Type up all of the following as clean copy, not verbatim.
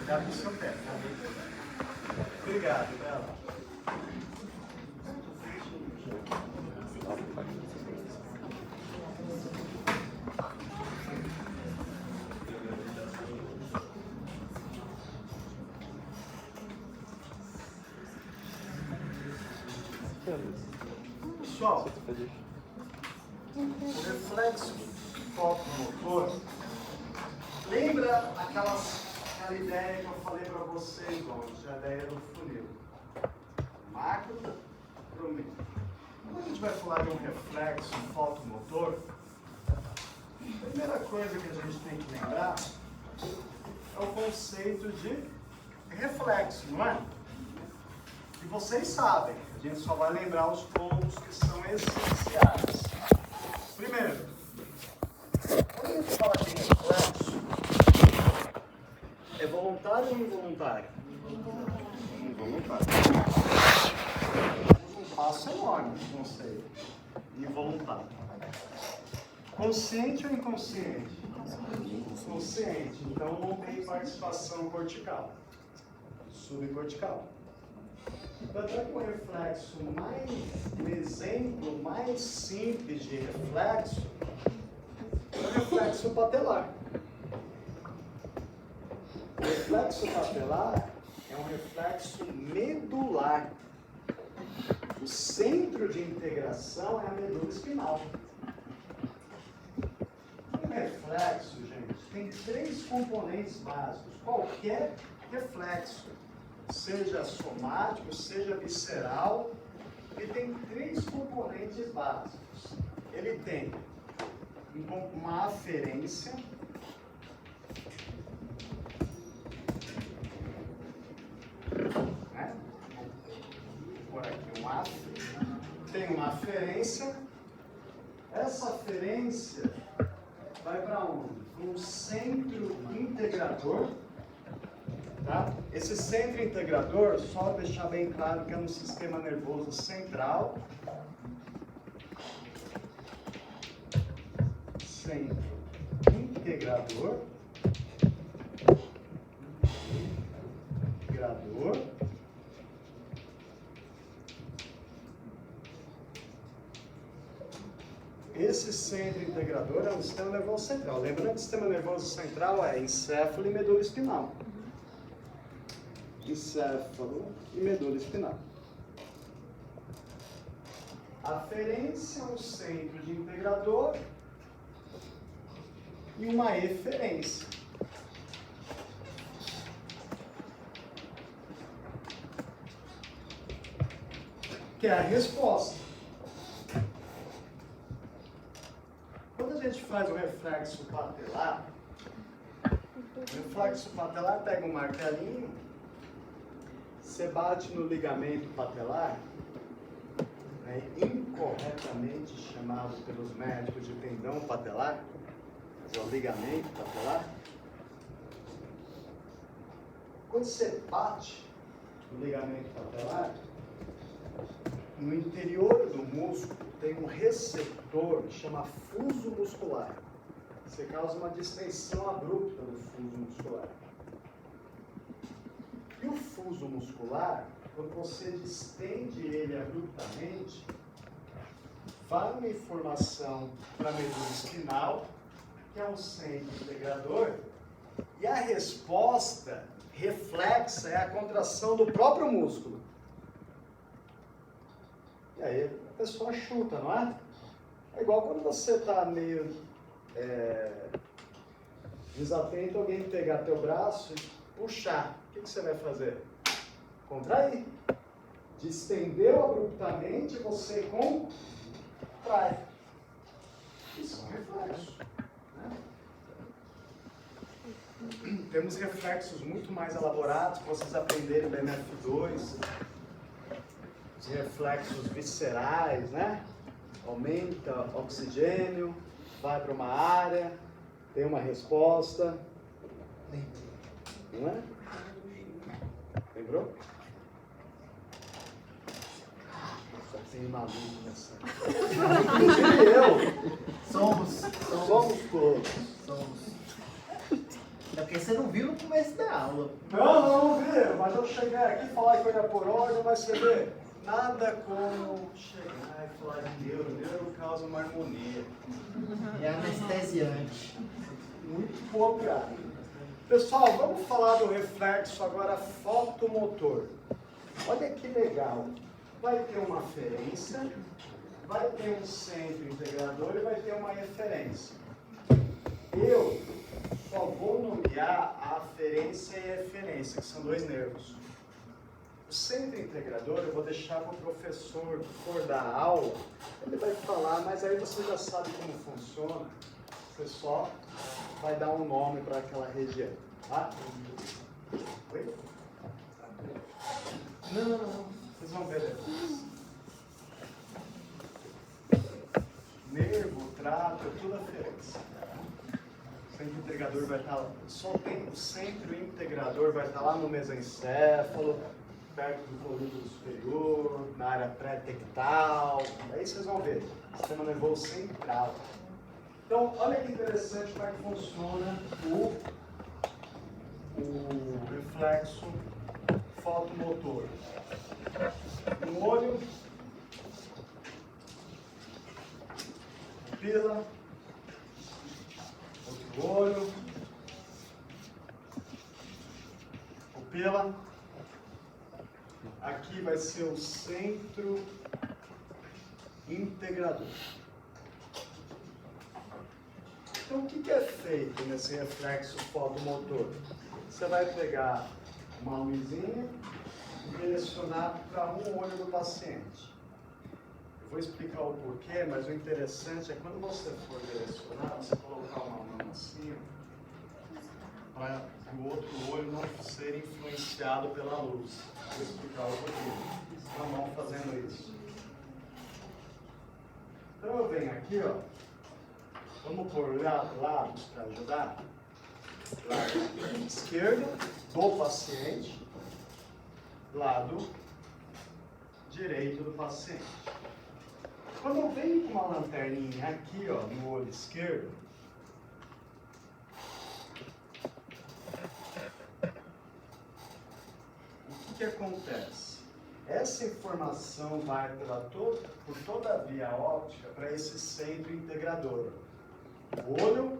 Cuidado com o seu pé. Obrigado, Bela. Pessoal, o reflexo fotomotor lembra aquela ideia que eu falei para vocês ontem, a ideia do funil. Macro para o micro. Quando a gente vai falar de um reflexo fotomotor, a primeira coisa que a gente tem que lembrar é o conceito de reflexo, não é? E vocês sabem, a gente só vai lembrar os pontos que são essenciais. Primeiro, quando a gente fala de reflexo, é voluntário ou involuntário? Involuntário. Um passo enorme de conceito. Involuntário. Consciente ou inconsciente? Consciente. Então não tem participação cortical. Subcortical. Tanto é que o reflexo o exemplo mais simples de reflexo é o reflexo patelar. O reflexo patelar é um reflexo medular. O centro de integração é a medula espinal. Um reflexo, gente, tem 3 componentes básicos. Qualquer reflexo, seja somático, seja visceral, ele tem 3 componentes básicos. Ele tem uma aferência, né? Vou pôr aqui um af, tem uma aferência. Essa aferência vai para onde? Para um centro integrador. Tá? Esse centro integrador, só deixar bem claro que é no sistema nervoso central. Centro integrador. Esse centro integrador é o sistema nervoso central. Lembrando que o sistema nervoso central é encéfalo e medula espinal. Encéfalo e medula espinal. Aferência é um centro de integrador e uma eferência. Que é a resposta. Quando a gente faz o reflexo patelar, pega um martelinho, você bate no ligamento patelar, né, incorretamente chamado pelos médicos de tendão patelar, mas é o ligamento patelar. Quando você bate no ligamento patelar, no interior do músculo tem um receptor que chama fuso muscular. Você causa uma distensão abrupta do fuso muscular. E o fuso muscular, quando você distende ele abruptamente, vai uma informação para a medula espinal, que é um centro integrador, e a resposta reflexa é a contração do próprio músculo. E aí a pessoa chuta, não é? É igual quando você está meio desatento, alguém pegar teu braço e puxar. O que você vai fazer? Contrair. Distendeu abruptamente, você contrai. Isso é um reflexo. Né? Temos reflexos muito mais elaborados para vocês aprenderem da MF2. Os reflexos viscerais, né? Aumenta oxigênio, vai para uma área, tem uma resposta. Não é? Lembrou? Só tem maluco nessa. Inclusive eu. Somos todos. É porque você não viu no começo da aula. Não vi, mas eu cheguei aqui e falar que era por ordem, mas você vê, nada como chegar e falar de neuro causa uma harmonia. É anestesiante. Muito boa piada. Pessoal, vamos falar do reflexo agora fotomotor. Olha que legal. Vai ter uma aferência, vai ter um centro integrador e vai ter uma referência. Eu só vou nomear a aferência e a eferência, que são dois nervos. O centro integrador eu vou deixar para o professor que for dar aula, ele vai falar, mas aí você já sabe como funciona. Você só vai dar um nome para aquela região. Tá? Oi? Não. Vocês vão ver depois. Nervo, trato, é tudo aferência. O centro integrador vai estar lá. Só tem o centro integrador vai estar lá no mesencéfalo, perto do folículo superior, na área pré-tectal. Aí vocês vão ver. Sistema nervoso central. Então, olha que interessante como é que funciona o reflexo fotomotor. Um olho, pupila, outro olho, pupila. Aqui vai ser o centro integrador. Então, o que é feito nesse reflexo fotomotor? Você vai pegar uma luzinha e direcionar para um olho do paciente. Eu vou explicar o porquê, mas o interessante é quando você for direcionar, você colocar uma mão assim, para o outro olho não ser influenciado pela luz. Vou explicar o porquê. Uma mão fazendo isso. Então eu venho aqui, ó. Vamos por lados para ajudar. Lado esquerdo do paciente, lado direito do paciente. Quando eu venho com uma lanterninha aqui, ó, no olho esquerdo, o que acontece? Essa informação vai por toda a via óptica para esse centro integrador. O olho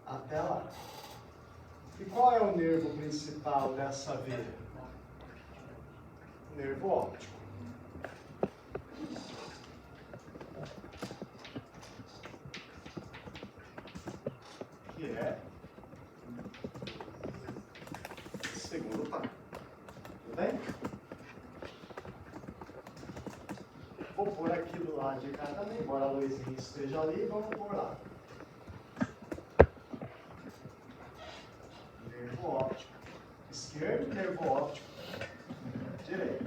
até lá. E qual é o nervo principal dessa via? O nervo óptico. Que é o segundo par. Tudo bem? Vou pôr aqui do lado de cá também, embora a luzinha esteja ali, vamos pôr lá. Nervo óptico esquerdo, nervo óptico direito.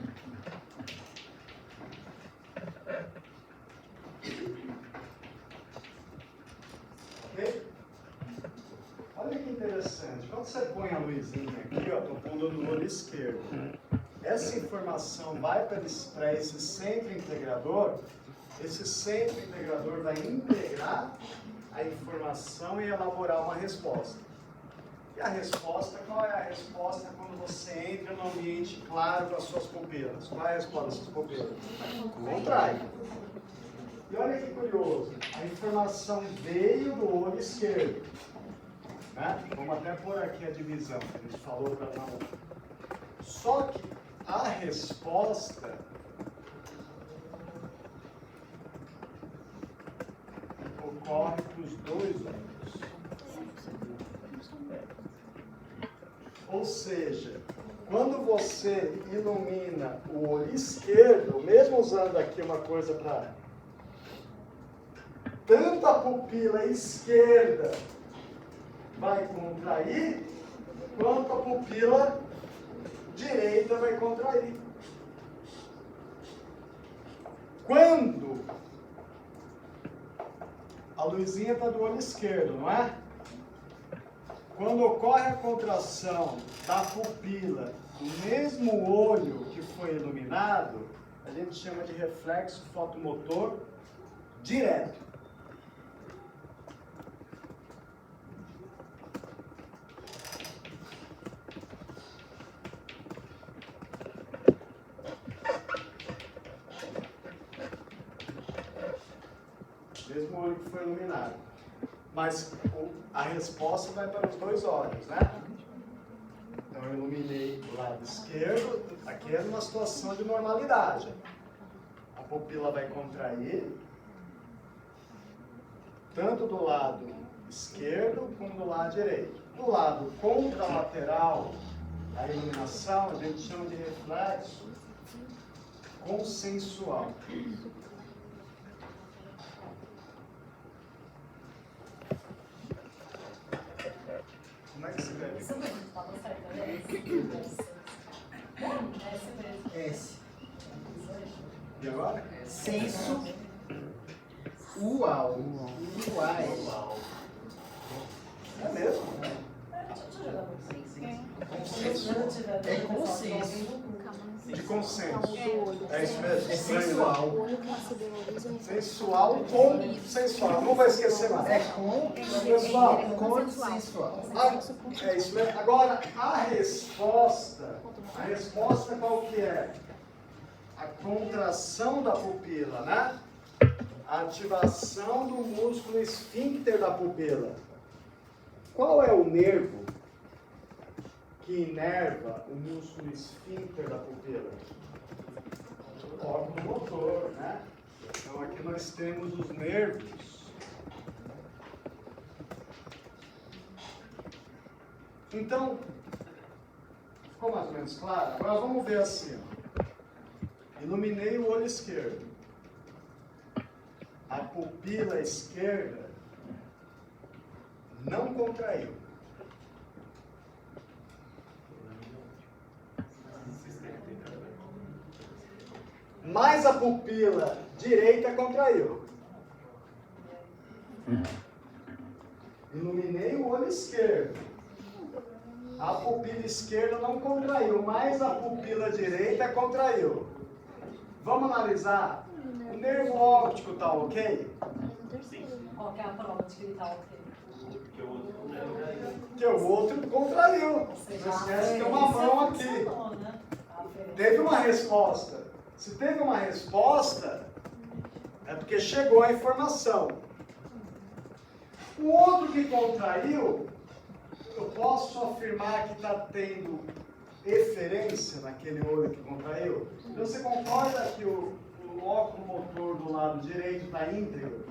Ok? Olha que interessante. Quando você põe a luzinha aqui, ó, estou pondo no olho esquerdo. Essa informação vai para esse centro integrador. Esse centro integrador vai integrar a informação e elaborar uma resposta. E a resposta, qual é a resposta quando você entra no ambiente claro com as suas pupilas? Qual é a resposta das suas pupilas? Contrai. E olha que curioso, a informação veio do olho esquerdo. Né? Vamos até pôr aqui a divisão que a gente falou para não. Só que a resposta ocorre para os dois olhos. Ou seja, quando você ilumina o olho esquerdo, mesmo usando aqui uma coisa para tanto a pupila esquerda vai contrair, quanto a pupila direita vai contrair. Quando a luzinha está do olho esquerdo, não é? Quando ocorre a contração da pupila no mesmo olho que foi iluminado, a gente chama de reflexo fotomotor direto. mesmo olho que foi iluminado. Mas a resposta vai para os dois olhos, né? Então eu iluminei do lado esquerdo, aqui é uma situação de normalidade. A pupila vai contrair, tanto do lado esquerdo como do lado direito. Do lado contralateral da iluminação, a gente chama de reflexo consensual. Como é que se vê? Isso mesmo, estava certo, né? S. E agora? Senso. Uau. Uai. É mesmo? Deixa eu jogar pra vocês. É consenso. De consenso. É isso mesmo? É sensual. Sensual com sensual. Não vai esquecer mais. É com Pessoal, consensual. é isso mesmo. Agora, a resposta qual que é? A contração da pupila, né? A ativação do músculo esfíncter da pupila. Qual é o nervo que inerva o músculo esfíncter da pupila? O óculo motor, né? Então aqui nós temos os nervos. Então, ficou mais ou menos claro? Agora vamos ver assim. Ó. Iluminei o olho esquerdo. A pupila esquerda não contraiu. Mas a pupila direita contraiu. Iluminei o olho esquerdo. A pupila esquerda não contraiu, mas a pupila direita contraiu. Vamos analisar. O nervo óptico está ok? Qual que é a prova de que ele está ok? Porque o outro contraiu. Não esquece que tem uma mão aqui. Teve uma resposta. Se teve uma resposta, é porque chegou a informação. O outro que contraiu, eu posso afirmar que está tendo eferência naquele olho que contraiu? Então você concorda que o óculo motor do lado direito está íntegro?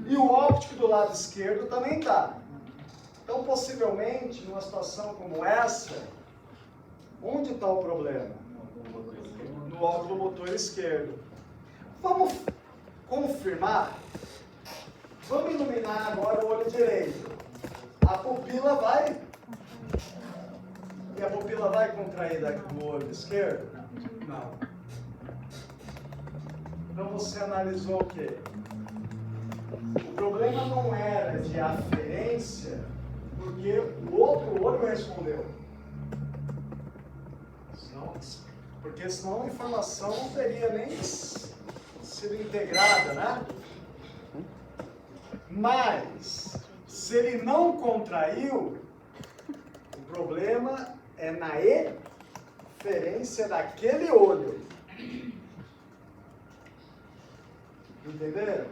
E o óptico do lado esquerdo também está. Então, possivelmente, numa situação como essa, onde está o problema? No óculo motor esquerdo. Vamos confirmar? Vamos iluminar agora o olho direito. A pupila vai... E a pupila vai contrair do olho esquerdo? Não. Então você analisou o quê? O problema não era de aferência, porque o outro olho respondeu. Porque senão a informação não teria nem sido integrada, né? Mas, se ele não contraiu, o problema é na eferência daquele olho. Entenderam?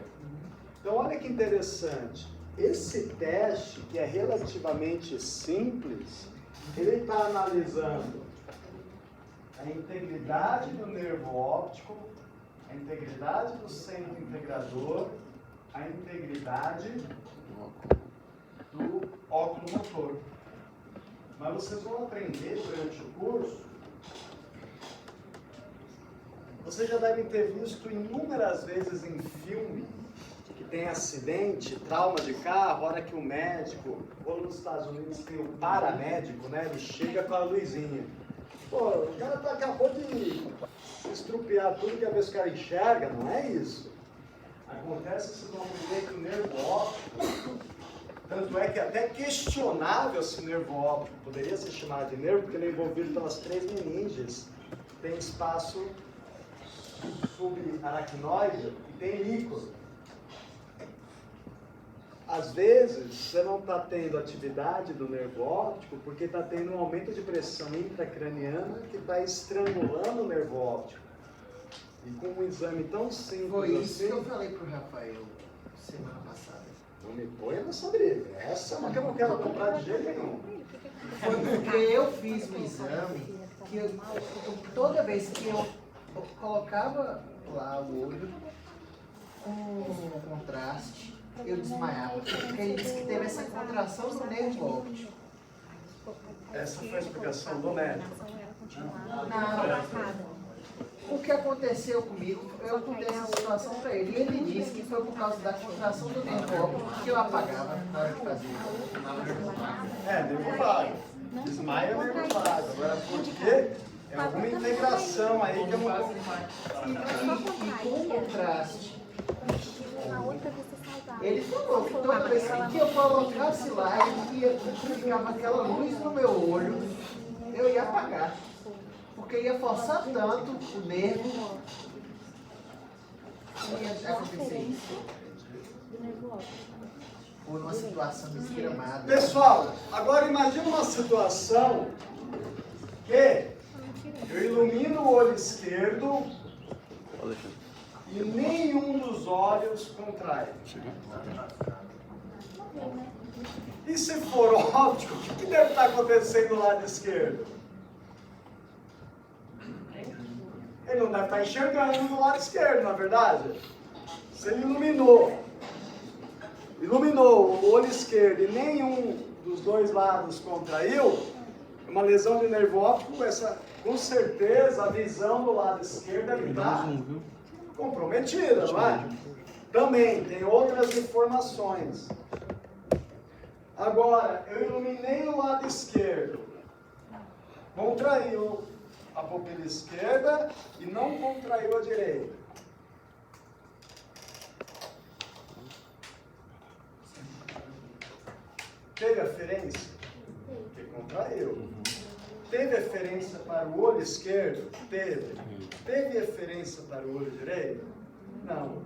Então, olha que interessante. Esse teste, que é relativamente simples, ele está analisando a integridade do nervo óptico, a integridade do centro integrador, a integridade do óculo motor. Mas vocês vão aprender durante o curso. Vocês já devem ter visto inúmeras vezes em filme que tem acidente, trauma de carro, a hora que o médico, ou nos Estados Unidos tem o paramédico, né? Ele chega com a luzinha. Pô, o cara acabou de estrupiar tudo que a vez que o cara enxerga, não é isso. Acontece esse movimento que o nervo óptico, tanto é que é até questionável se o nervo óptico poderia ser chamado de nervo, porque ele é envolvido pelas 3 meninges, tem espaço subaracnoide e tem líquido. Às vezes, você não está tendo atividade do nervo óptico porque está tendo um aumento de pressão intracraniana que está estrangulando o nervo óptico. E com um exame tão simples Foi isso assim, que eu falei pro Rafael. semana passada. Não me ponha nessa briga. Essa é uma que eu não quero comprar de jeito nenhum. Foi porque eu fiz um exame que toda vez que eu colocava lá o olho com contraste, eu desmaiava. Porque ele disse que teve essa contração no nervo óptico. Essa foi a explicação do médico. Não. O que aconteceu comigo, eu contei essa situação para ele. E ele disse que foi por causa da contração do nervo óptico que eu apagava na hora de fazer. É, nervo vago. Desmaio é nervo vago. Agora, por quê? É alguma integração aí que eu não vou... E com contraste. Ele falou que toda vez que eu colocasse lá e ficava aquela luz no meu olho, eu ia apagar. Porque ia forçar tanto o nervo. Ia acontecer isso. Por uma situação desgramada. Pessoal, agora imagina uma situação que eu ilumino o olho esquerdo e nenhum dos olhos contrai. E se for óptico, o que deve estar acontecendo do lado esquerdo? Ele não deve estar enxergando do lado esquerdo, na verdade. Se ele iluminou o olho esquerdo e nenhum dos dois lados contraiu, uma lesão de nervo óptico, com certeza a visão do lado esquerdo deve estar comprometida, não é? Também tem outras informações. Agora, eu iluminei o lado esquerdo, contraiu a pupila esquerda e não contraiu a direita. Teve aferência? Porque contraiu. Teve aferência para o olho esquerdo? Teve. Teve aferência para o olho direito? Não.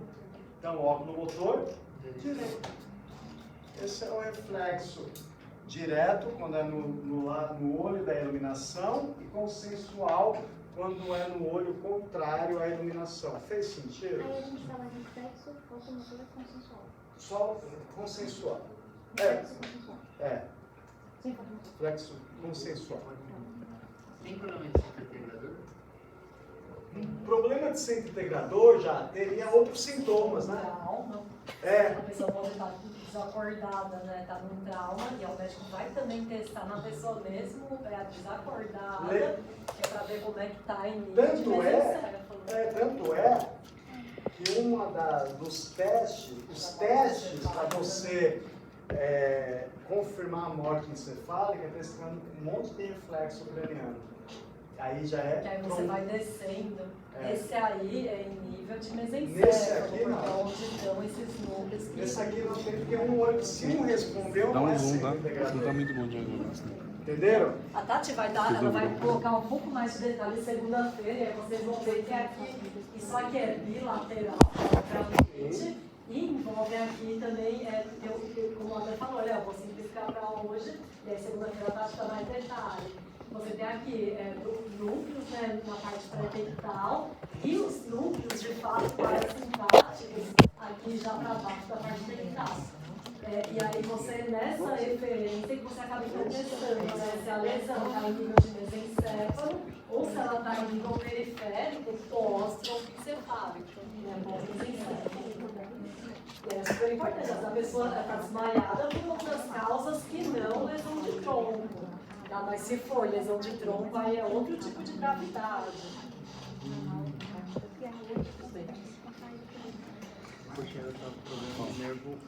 Então, óculo motor direito. Esse é o reflexo direto, quando é no olho da iluminação, e consensual, quando é no olho contrário à iluminação. Fez sentido? Aí a gente fala reflexo, automotor e consensual. Só consensual. Reflexo consensual. Sem automotor. Reflexo consensual. Tem problema de centro integrador? Problema de centro integrador já teria outros sintomas, né? Trauma. A pessoa pode estar desacordada, né? Tá num trauma, e o médico vai também testar na pessoa mesmo, desacordada, que é para ver como é que tá em nível de Tanto é que dos testes, os testes para você confirmar a morte encefálica é testando um monte de reflexo craniano. Aí já é. Que aí você vai descendo. Esse aí é em nível de mesencéfalo. Nesse aqui não. Porque é onde estão esses núcleos que... Esse aqui não tem, porque um olho, se não respondeu, Dá não é um zoom, centro tá? integrador. Não tá muito bom de agora. Entenderam? A Tati ela vai colocar um pouco mais de detalhe segunda-feira, e aí vocês vão ver que aqui, isso aqui é bilateral, realmente, e envolve aqui também, como a André falou, eu vou simplificar para hoje, e aí segunda-feira a Tati está mais detalhe. Você tem aqui núcleos, né, na parte pré-pectal, e os núcleos de fato parasimpáticos aqui já para baixo da parte pectal. E aí você, nessa referência, que você acaba testando, né, se a lesão está em nível de mesencéfalo ou se ela está em nível periférico, pós-troncocefálico, né, pós-mesencéfalo. E é super importante, essa pessoa está desmaiada por outras causas que não lesão de tronco. Tá? Mas se for lesão de tronco, aí é outro tipo de gravidade. Porque ela tá com problema de nervo.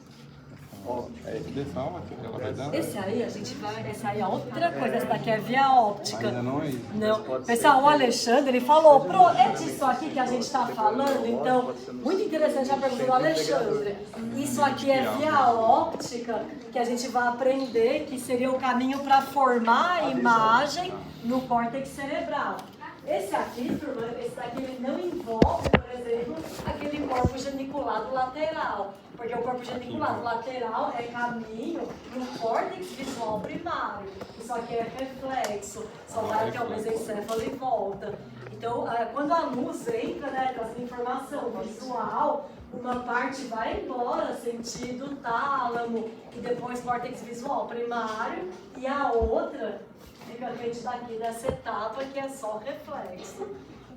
Esse aí a gente vai. Essa aí é outra coisa, essa daqui é via óptica. Ainda não é isso. Não. Pessoal, o Alexandre, ele falou, é disso aqui que a gente está falando, então, muito interessante a pergunta do Alexandre. Isso aqui é via óptica, que a gente vai aprender que seria o caminho para formar a imagem no córtex cerebral. Esse daqui ele não envolve, por exemplo, aquele corpo geniculado lateral, porque o corpo geniculado lateral é caminho no córtex visual primário. Isso aqui é reflexo, só vai que é o mesencéfalo e volta. Então, quando a luz entra, né, trazendo informação visual, uma parte vai embora, sentido tálamo e depois córtex visual primário, e a outra fica dentro daqui dessa etapa que é só reflexo.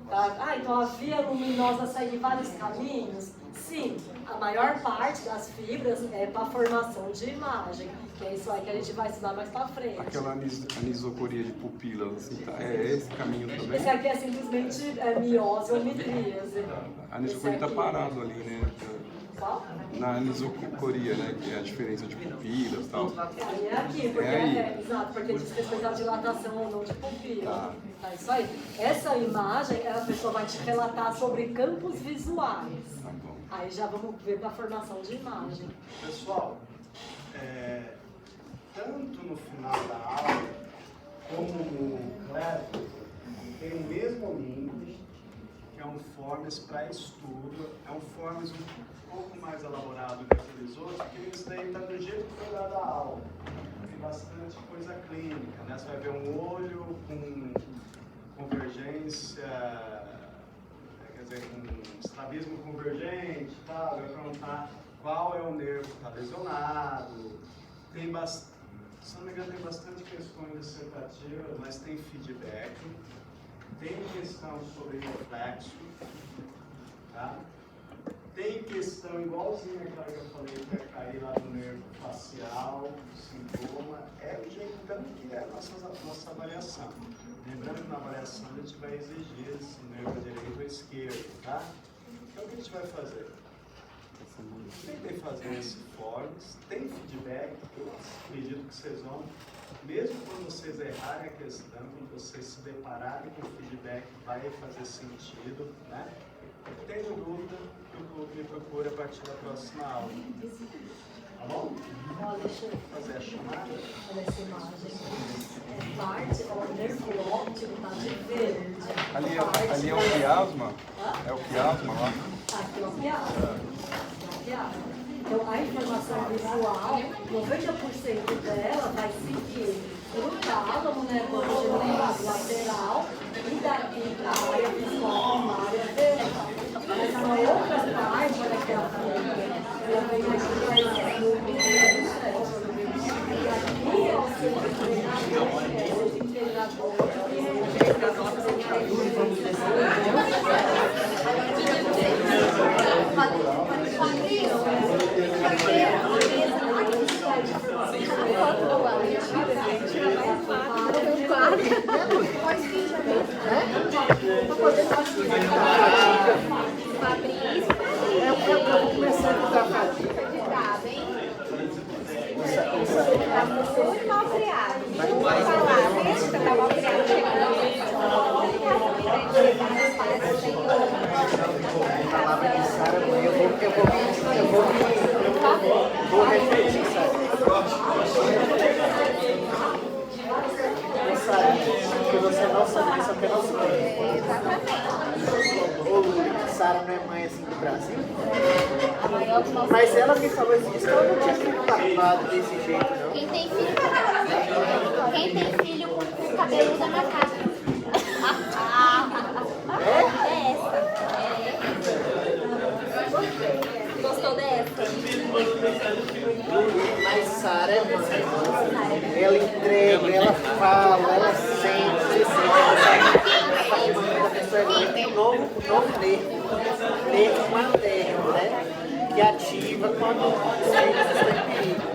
Tá? Ah, então a via luminosa segue vários caminhos? Sim, a maior parte das fibras é para formação de imagem, que é isso aí que a gente vai estudar mais para frente. Aquela anisocoria de pupilas, assim, tá? É esse caminho também? Esse aqui é simplesmente miose ou midríase. A anisocoria está parado ali, né? Qual? Na anisocoria, né? Que é a diferença de pupilas e tal. Aí é aqui, porque É aí. exato, porque diz respeito à dilatação ou não de pupila. Tá. Tá, isso aí. Essa imagem, a pessoa vai te relatar sobre campos visuais. Tá bom. Aí já vamos ver para a formação de imagem. Pessoal, tanto no final da aula como no clérigo, tem o mesmo link, que é um forms para estudo, é um forms um pouco mais elaborado que aqueles outros, porque isso daí está do jeito que foi dado a aula. Tem bastante coisa clínica, né? Você vai ver um olho com convergência, quer dizer, com estrabismo convergente, tá? Vai perguntar qual é o nervo que está lesionado. Tem se não me engano, tem bastante questões dissertativas, mas tem feedback. Tem questão sobre reflexo, tá? Tem questão igualzinha aquela que eu falei, que é cair lá no nervo facial, sintoma. É o jeito tanto que é a nossa avaliação. Lembrando que na avaliação a gente vai exigir se o nervo direito ou esquerdo, tá? Então o que a gente vai fazer? Tentem fazer esse forms, tem feedback, eu acredito que vocês vão, mesmo quando vocês errarem a questão, quando vocês se depararem com o feedback, vai fazer sentido, né? Tendo dúvida, me procure a partir da próxima aula. Tá bom? Olha, deixa eu Fazer a chamada. olha essa imagem. É parte, ó, o nervo óptico está de verde. Ali é o quiasma? É o quiasma lá? Aqui é o piado. Então, a informação visual, 90% dela vai seguir pelo tálamo, né, lado lateral, e daqui para a área visual primária verde. Mas uma outra parte, olha aqui a folha, ela vem aqui para esse núcleo do cérebro. E aqui é o seu integrador, Vou refletir, sabe? Que você não sabe isso apenas Ô, Sara não é mãe assim do Brasil? Mas ela me falou isso, que eu não tinha sido barbado desse jeito, não. Quem tem filho com cabelo. Quem tem filho com cabelo usa macaco. É essa. Gostou dessa? Mas Sara é mãe. Ela entrega, ela fala, ela sente, você sente. A pessoa tem um novo nervo materno, né? Que ativa quando o sangue está em perigo.